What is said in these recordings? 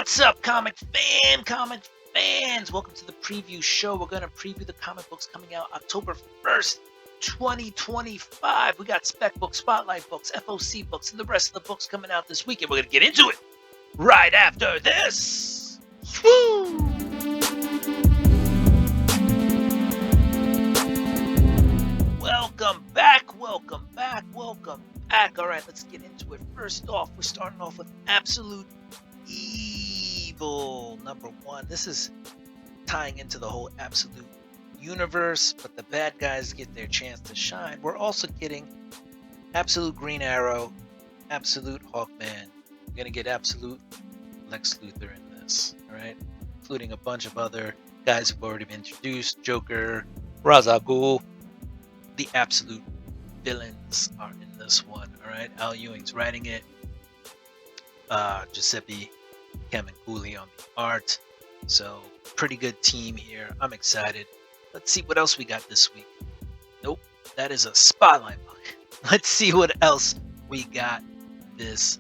What's up, comic fans? Welcome to the preview show. We're going to preview the comic books coming out October 1st, 2025. We got Spec books, Spotlight books, FOC books, and the rest of the books coming out this week. And we're going to get into it right after this. Woo! Welcome back. All right, let's get into it. First off, we're starting off with Absolute Evil #1. This is tying into the whole Absolute universe, but the bad guys get their chance to shine. We're also getting Absolute Green Arrow, Absolute Hawkman. We're going to get Absolute Lex Luthor in this, all right? Including a bunch of other guys who've already been introduced. Joker, Ra's al Ghul. The absolute villains are in this one, all right? Al Ewing's writing it. Giuseppe Camunculi on the art. So, pretty good team here. I'm excited. Let's see what else we got this week. Nope, that is a Spotlight book. Let's see what else we got this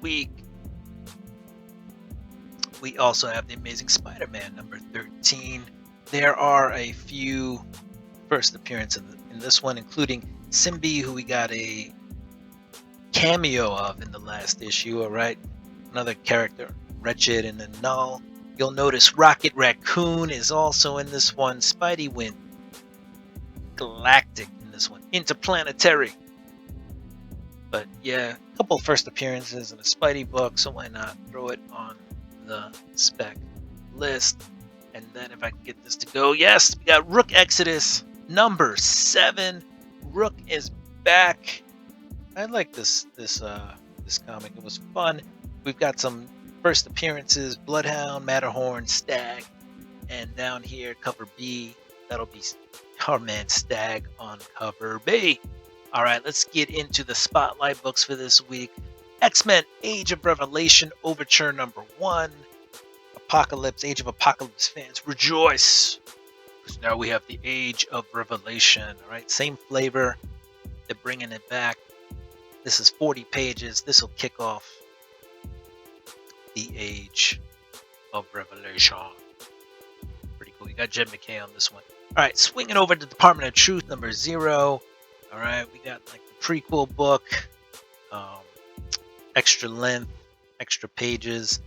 week. We also have the Amazing Spider-Man #13. There are a few first appearances in this one, including Simbi, who we got a cameo of in the last issue, all right? Another character, Wretched and the Null. You'll notice Rocket Raccoon is also in this one. Spidey went galactic in this one, interplanetary. But yeah, a couple first appearances in a Spidey book, so why not throw it on the spec list? And then if I can get this to go, yes, we got Rook Exodus #7. Rook is back. I like this comic. It was fun. We've got some first appearances: Bloodhound, Matterhorn, Stag, and down here cover B, that'll be our man Stag on cover B. All right, let's get into the Spotlight books for this week. X-Men: Age of Revelation Overture #1. Apocalypse, Age of Apocalypse fans, rejoice! Because now we have the Age of Revelation. All right, same flavor. They're bringing it back. This is 40 pages. This will kick off the Age of Revelation. Pretty cool. You got Jed McKay on this one. All right, swinging over to Department of Truth #0. All right, we got like the prequel book, extra length, extra pages,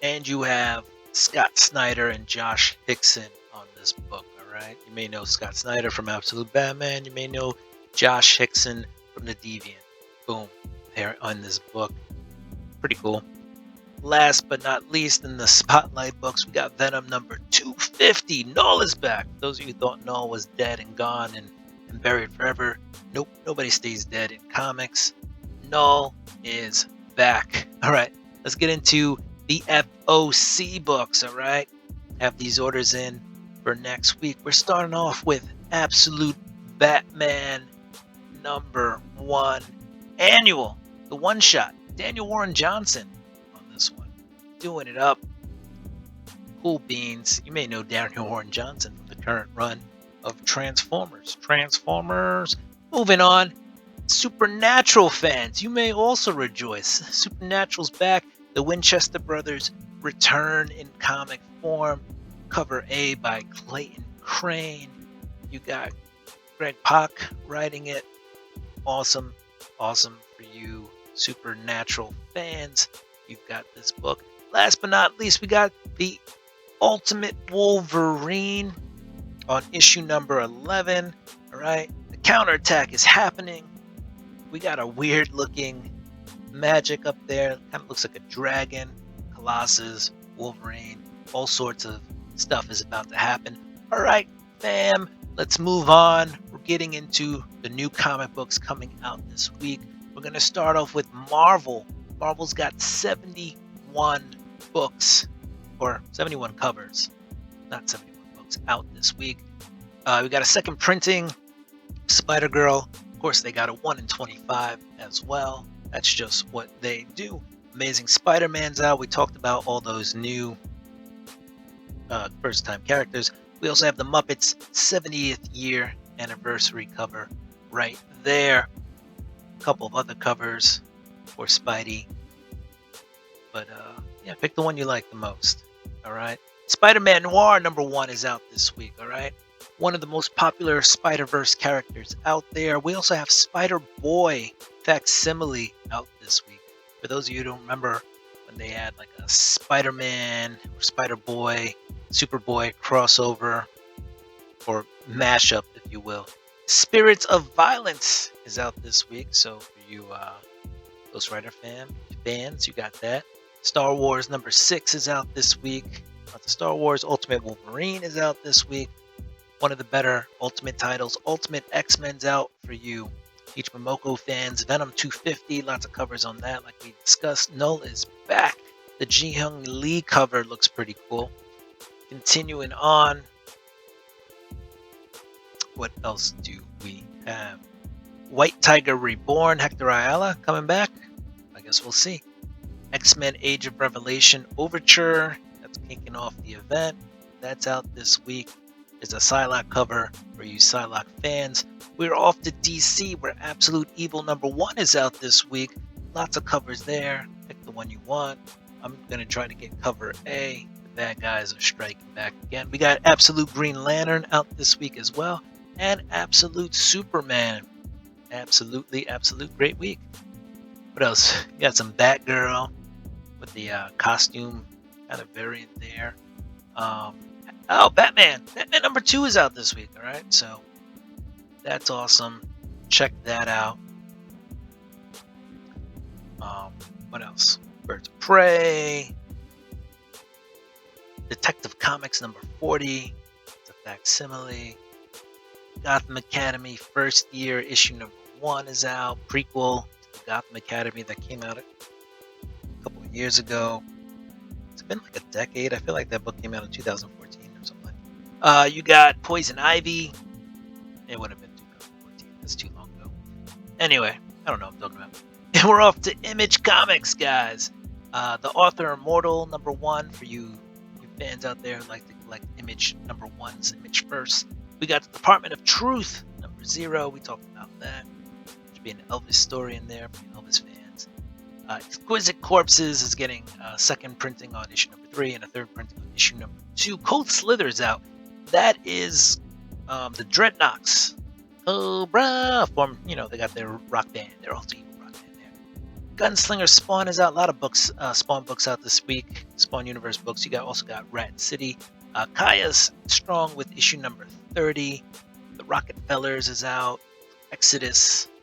and you have Scott Snyder and Josh Hickson on this book. All right, you may know Scott Snyder from Absolute Batman. You may know Josh Hickson from The Deviant. Boom, there on this book. Pretty cool. Last but not least, in the Spotlight books, we got Venom #250. Null is back. Those of you who thought Null was dead and gone and buried forever, nope, nobody stays dead in comics. Null is back. All right, let's get into the FOC books. All right, have these orders in for next week. We're starting off with Absolute Batman #1 Annual, the one shot. Daniel Warren Johnson on this one, doing it up. Cool beans. You may know Daniel Warren Johnson from the current run of Transformers. Moving on, Supernatural fans, you may also rejoice. Supernatural's back. The Winchester brothers return in comic form. Cover A by Clayton Crane. You got Greg Pak writing it. Awesome for you Supernatural fans. You've got this book. Last but not least, we got the Ultimate Wolverine on issue #11. All right, the counterattack is happening. We got a weird looking magic up there. Kind of looks like a dragon. Colossus, Wolverine, all sorts of stuff is about to happen. All right, fam, let's move on. We're getting into the new comic books coming out this week. We're going to start off with Marvel. Marvel's got 71 books, or 71 covers, not 71 books out this week. We got a second printing, Spider-Girl. Of course, they got a 1 in 25 as well. That's just what they do. Amazing Spider-Man's out. We talked about all those new first-time characters. We also have the Muppets 70th year anniversary cover right there. A couple of other covers for Spidey. But Yeah, pick the one you like the most. All right. Spider-Man Noir #1 is out this week. All right. One of the most popular Spider-Verse characters out there. We also have Spider-Boy Facsimile out this week. For those of you who don't remember when they had like a Spider-Man or Spider-Boy, Superboy crossover or mashup, if you will. Spirits of Violence is out this week. So for you Ghost Rider fans, you got that. Star Wars #6 is out this week. Star Wars Ultimate Wolverine is out this week. One of the better Ultimate titles. Ultimate X-Men's out for you Peach Momoko fans. Venom 250, lots of covers on that like we discussed. Null is back. The Ji-Hyung Lee cover looks pretty cool. Continuing on, what else do we have? White Tiger Reborn, Hector Ayala coming back. I guess we'll see. X-Men Age of Revelation Overture, that's kicking off the event. That's out this week. There's a Psylocke cover for you Psylocke fans. We're off to DC where Absolute Evil #1 is out this week. Lots of covers there. Pick the one you want. I'm going to try to get cover A. The bad guys are striking back again. We got Absolute Green Lantern out this week as well. And Absolute Superman. Absolute great week. What else? You got some Batgirl with the costume kind of variant there. Batman #2 is out this week. All right, so that's awesome. Check that out. What else? Birds of Prey. Detective Comics #40. It's a facsimile. Gotham Academy first year issue #1 is out. Prequel to the Gotham Academy that came out a couple of years ago. It's been like a decade. I feel like that book came out in 2014 or something. You got Poison Ivy. It would have been 2014. That's too long ago. Anyway, I don't know what I'm talking about. And we're off to Image Comics, guys. The Author Immortal #1 for you fans out there who like to collect Image #1s, Image First. We got the Department of Truth #0. We talked about that. Should be an Elvis story in there for Elvis fans. Exquisite Corpses is getting second printing on issue #3 and a third printing on issue #2. Cold Slither's out. That is the Dreadnoks. Oh, bruh. They got their rock band, their alter ego rock band there. Gunslinger Spawn is out. A lot of books, Spawn books out this week. Spawn Universe books. You also got Rat City. Kaya's strong with issue #30. The Rockefellers is out.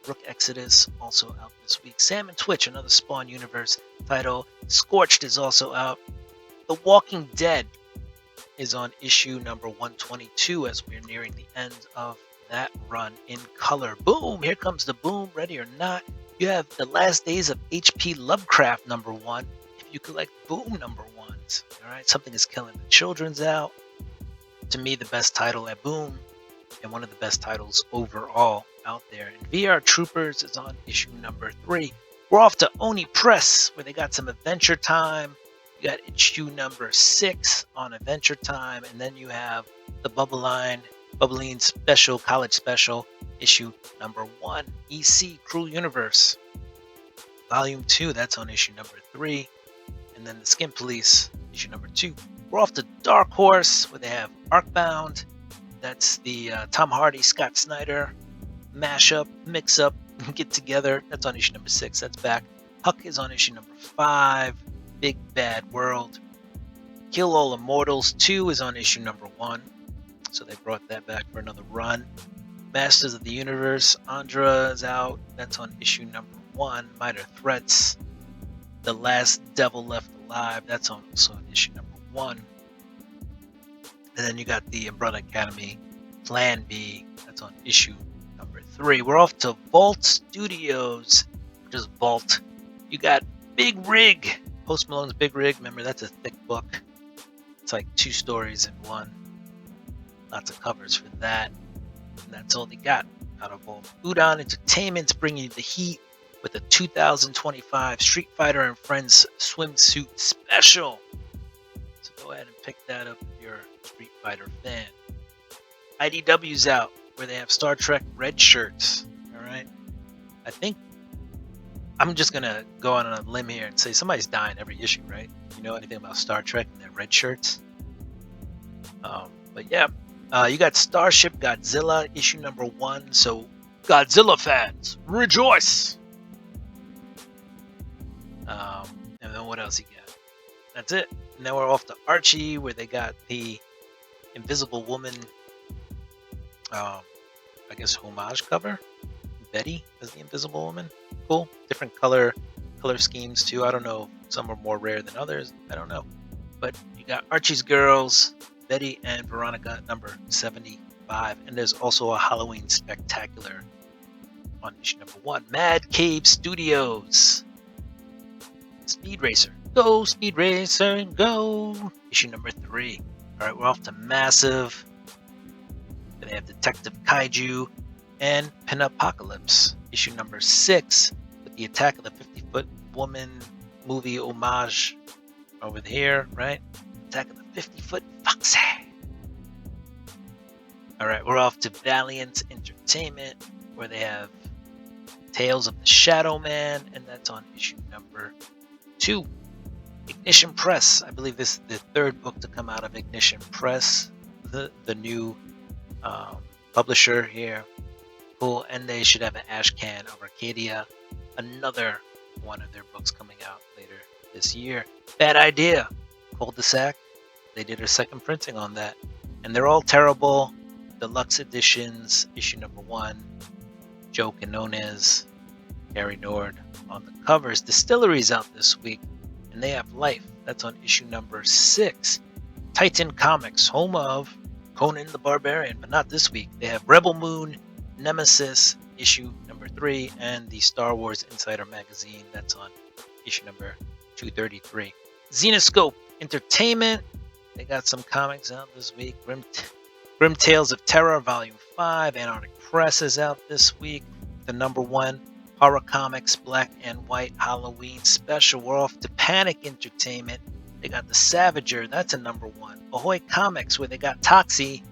Rook Exodus also out this week. Sam and Twitch, another Spawn Universe title. Scorched is also out. The Walking Dead is on issue #122 as we're nearing the end of that run in color. Boom! Here comes the boom. Ready or not, you have The Last Days of H.P. Lovecraft #1. If you collect boom #1s, all right, Something is Killing the Children's out. To me, the best title at Boom, and one of the best titles overall out there. And VR Troopers is on issue #3. We're off to ONI Press, where they got some Adventure Time. You got issue #6 on Adventure Time, and then you have the Bubbline Special, College Special, issue #1, EC Cruel Universe. Volume 2, that's on issue #3. And then the Skin Police, issue #2. We're off to Dark Horse, where they have Arcbound. That's the Tom Hardy, Scott Snyder mashup, mix-up, get together. That's on issue #6. That's back. Huck is on issue #5. Big Bad World. Kill All Immortals 2 is on issue #1. So they brought that back for another run. Masters of the Universe, Andra is out. That's on issue #1. Minor Threats. The Last Devil Left Alive. That's also on issue #1. And then you got the Umbrella Academy Plan B. That's on issue #3. We're off to Vault Studios. Just Vault. You got Big Rig. Post Malone's Big Rig. Remember, that's a thick book. It's like 2 stories in one. Lots of covers for that. And that's all they got out of Vault. Udon Entertainment's bringing you the heat with a 2025 Street Fighter and Friends swimsuit special. So go ahead and pick that up if you're a Street Fighter fan. IDW's out, where they have Star Trek red shirts. All right. I think I'm just gonna go on a limb here and say somebody's dying every issue, right? You know anything about Star Trek and their red shirts? But yeah, you got Starship Godzilla issue number 1. So Godzilla fans, rejoice! And then what else you got? That's it. And then we're off to Archie, where they got the Invisible Woman, I guess homage cover. Betty as the Invisible Woman. Cool. Different color schemes too. I don't know. Some are more rare than others. I don't know. But you got Archie's Girls, Betty and Veronica number 75, and there's also a Halloween Spectacular on issue number 1. Mad Cave Studios. Speed Racer. Go, Speed Racer, go! Issue number 3. Alright, we're off to Massive. Then they have Detective Kaiju and Pinapocalypse. Issue number 6 with the Attack of the 50-Foot Woman movie homage over here, right? Attack of the 50-Foot Foxy. Alright, we're off to Valiant Entertainment, where they have Tales of the Shadow Man, and that's on issue number 2. Ignition Press. I believe this is the 3rd book to come out of Ignition Press, the new publisher here. Cool. And they should have an Ashcan of Arcadia, another one of their books coming out later this year. Bad Idea, Cul-de-sac. They did a 2nd printing on that, and they're all terrible. Deluxe editions, issue number 1. Joe Quinones, Gary Nord on the covers. Distillery's out this week, and they have Life. That's on issue number 6. Titan Comics, home of Conan the Barbarian, but not this week. They have Rebel Moon, Nemesis, issue number 3, and the Star Wars Insider magazine. That's on issue number 233. Zenoscope Entertainment. They got some comics out this week. Grim Tales of Terror, Volume 5. Anarchic Press is out this week. The number 1 Horror Comics Black and White Halloween Special. We're off to Panic Entertainment. They got The Savager. That's a number 1. Ahoy Comics, where they got Toxie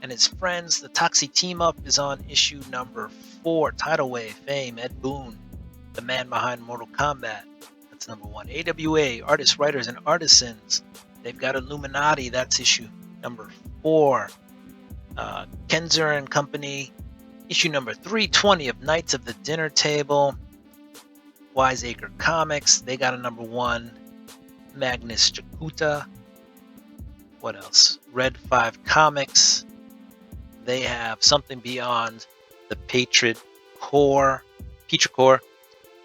and his friends. The Toxie team up is on issue number 4. Tidal Wave fame, Ed Boon, the man behind Mortal Kombat. That's number 1. AWA, Artists, Writers, and Artisans. They've got Illuminati. That's issue number 4. Kenzer and Company, issue number 320 of Knights of the Dinner Table. Wiseacre Comics, they got a number 1. Magnus Jakuta. What else? Red 5 Comics. They have Something Beyond the Patriot Core,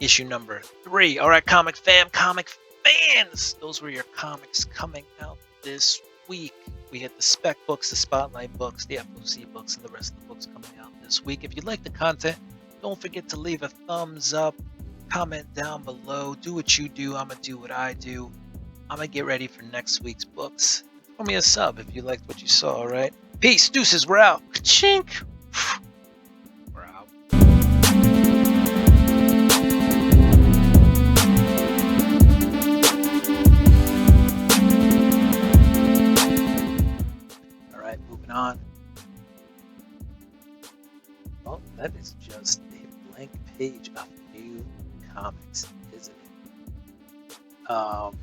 issue number 3. All right, comic fans, those were your comics coming out this week. We had the Spec books, the Spotlight books, the FOC books, and the rest of the books coming out this week. If you like the content, don't forget to leave a thumbs up, comment down below, do what you do, I'm going to do what I do. I'm going to get ready for next week's books. Throw me a sub if you liked what you saw, all right? Peace, deuces, we're out. Ka-chink. We're out. All right, moving on. Well, that is just a blank page of new comics, isn't it?